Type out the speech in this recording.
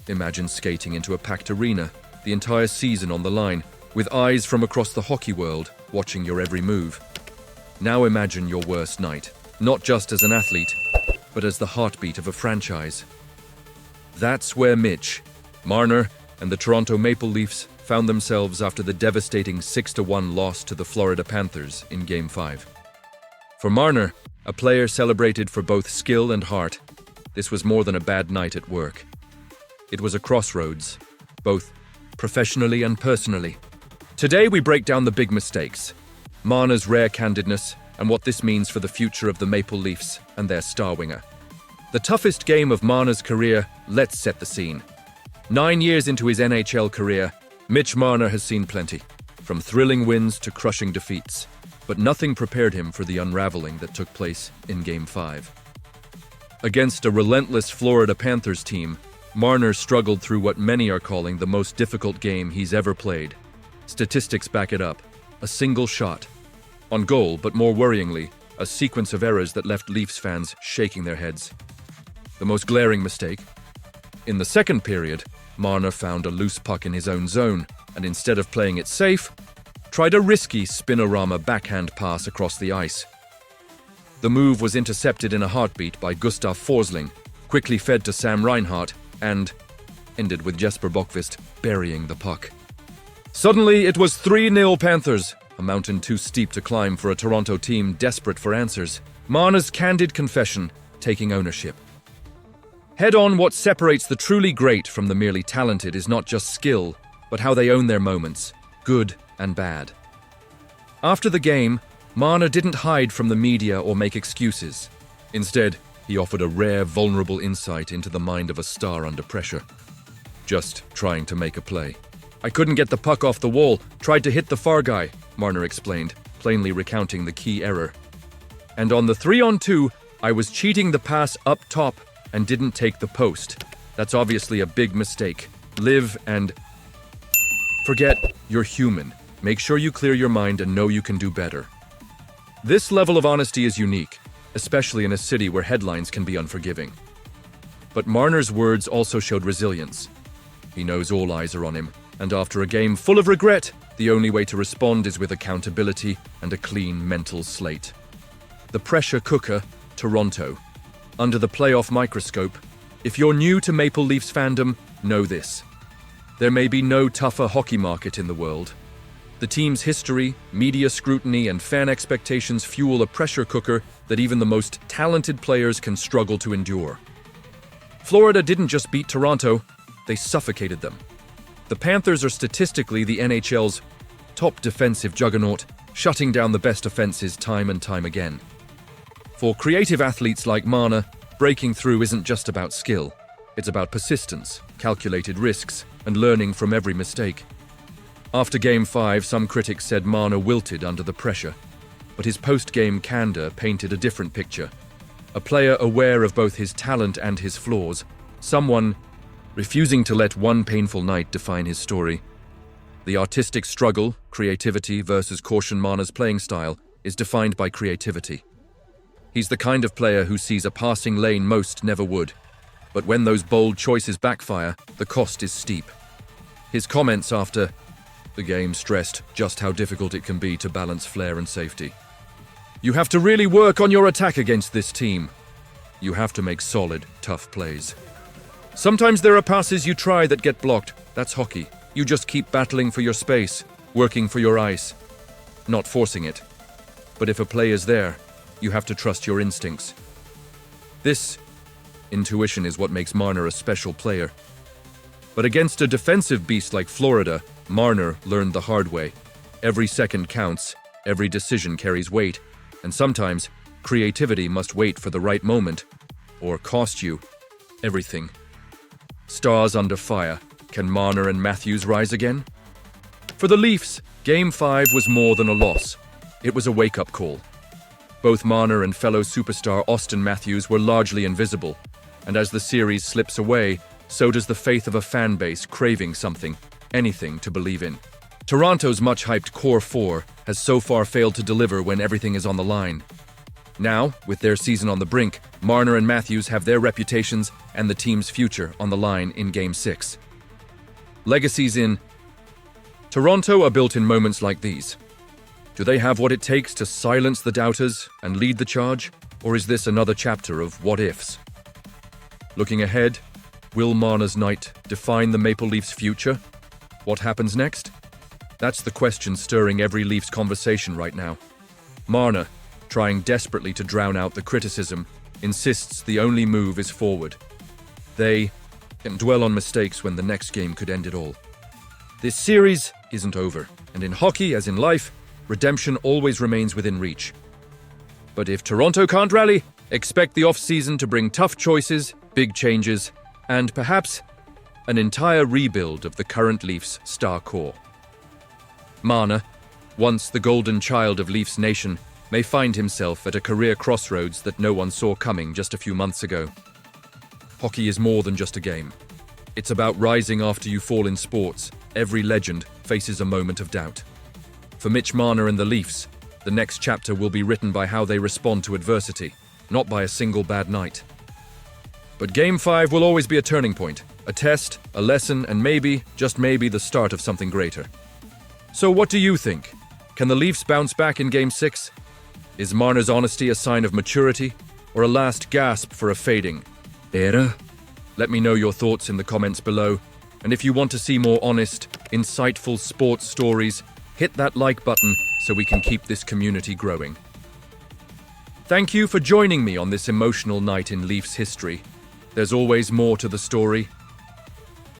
Imagine skating into a packed arena, the entire season on the line, with eyes from across the hockey world watching your every move. Now imagine your worst night, not just as an athlete, but as the heartbeat of a franchise. That's where Mitch, Marner, and the Toronto Maple Leafs found themselves after the devastating 6-1 loss to the Florida Panthers in Game 5. For Marner, a player celebrated for both skill and heart, this was more than a bad night at work. It was a crossroads, both professionally and personally. Today we break down the big mistakes, Marner's rare candidness, and what this means for the future of the Maple Leafs and their star winger. The toughest game of Marner's career, let's set the scene. 9 years into his NHL career, Mitch Marner has seen plenty, from thrilling wins to crushing defeats, but nothing prepared him for the unraveling that took place in Game 5. Against a relentless Florida Panthers team, Marner struggled through what many are calling the most difficult game he's ever played. Statistics back it up. A single shot on goal, but more worryingly, a sequence of errors that left Leafs fans shaking their heads. The most glaring mistake? In the second period, Marner found a loose puck in his own zone, and instead of playing it safe, tried a risky spinorama backhand pass across the ice. The move was intercepted in a heartbeat by Gustav Forsling, quickly fed to Sam Reinhart, and ended with Jesper Boqvist burying the puck. Suddenly, it was 3-0 Panthers, a mountain too steep to climb for a Toronto team desperate for answers. Marner's candid confession, taking ownership. Head on, what separates the truly great from the merely talented is not just skill, but how they own their moments, good and bad. After the game, Marner didn't hide from the media or make excuses. Instead, he offered a rare, vulnerable insight into the mind of a star under pressure. Just trying to make a play. I couldn't get the puck off the wall, tried to hit the far guy, Marner explained, plainly recounting the key error. And on the 3-on-2, I was cheating the pass up top and didn't take the post. That's obviously a big mistake. Live and forget you're human. Make sure you clear your mind and know you can do better. This level of honesty is unique, especially in a city where headlines can be unforgiving. But Marner's words also showed resilience. He knows all eyes are on him, and after a game full of regret, the only way to respond is with accountability and a clean mental slate. The pressure cooker, Toronto. Under the playoff microscope, if you're new to Maple Leafs fandom, know this. There may be no tougher hockey market in the world. The team's history, media scrutiny, and fan expectations fuel a pressure cooker that even the most talented players can struggle to endure. Florida didn't just beat Toronto, they suffocated them. The Panthers are statistically the NHL's top defensive juggernaut, shutting down the best offenses time and time again. For creative athletes like Marner, breaking through isn't just about skill. It's about persistence, calculated risks, and learning from every mistake. After Game 5, some critics said Marner wilted under the pressure, but his post-game candor painted a different picture. A player aware of both his talent and his flaws, someone refusing to let one painful night define his story. The artistic struggle, creativity versus caution. Marner's playing style is defined by creativity. He's the kind of player who sees a passing lane most never would. But when those bold choices backfire, the cost is steep. His comments after the game stressed just how difficult it can be to balance flair and safety. You have to really work on your attack against this team. You have to make solid, tough plays. Sometimes there are passes you try that get blocked. That's hockey. You just keep battling for your space, working for your ice, not forcing it. But if a play is there, you have to trust your instincts. This intuition is what makes Marner a special player. But against a defensive beast like Florida, Marner learned the hard way. Every second counts, every decision carries weight, and sometimes creativity must wait for the right moment, or cost you everything. Stars under fire. Can Marner and Matthews rise again? For the Leafs, Game 5 was more than a loss. It was a wake-up call. Both Marner and fellow superstar Austin Matthews were largely invisible, and as the series slips away, so does the faith of a fan base craving something, anything to believe in. Toronto's much-hyped Core 4 has so far failed to deliver when everything is on the line. Now, with their season on the brink, Marner and Matthews have their reputations and the team's future on the line in Game 6. Legacies in Toronto are built in moments like these. Do they have what it takes to silence the doubters and lead the charge, or is this another chapter of what-ifs? Looking ahead, will Marner's night define the Maple Leafs' future? What happens next? That's the question stirring every Leafs conversation right now. Marner, trying desperately to drown out the criticism, insists the only move is forward. They can dwell on mistakes when the next game could end it all. This series isn't over, and in hockey, as in life, redemption always remains within reach. But if Toronto can't rally, expect the off-season to bring tough choices, big changes, and perhaps an entire rebuild of the current Leafs star core. Marner, once the golden child of Leafs Nation, may find himself at a career crossroads that no one saw coming just a few months ago. Hockey is more than just a game. It's about rising after you fall in sports. Every legend faces a moment of doubt. For Mitch Marner and the Leafs, the next chapter will be written by how they respond to adversity, not by a single bad night. But Game 5 will always be a turning point, a test, a lesson, and maybe, just maybe, the start of something greater. So what do you think? Can the Leafs bounce back in Game 6? Is Marner's honesty a sign of maturity, or a last gasp for a fading era? Let me know your thoughts in the comments below, and if you want to see more honest, insightful sports stories, hit that like button so we can keep this community growing. Thank you for joining me on this emotional night in Leafs history. There's always more to the story,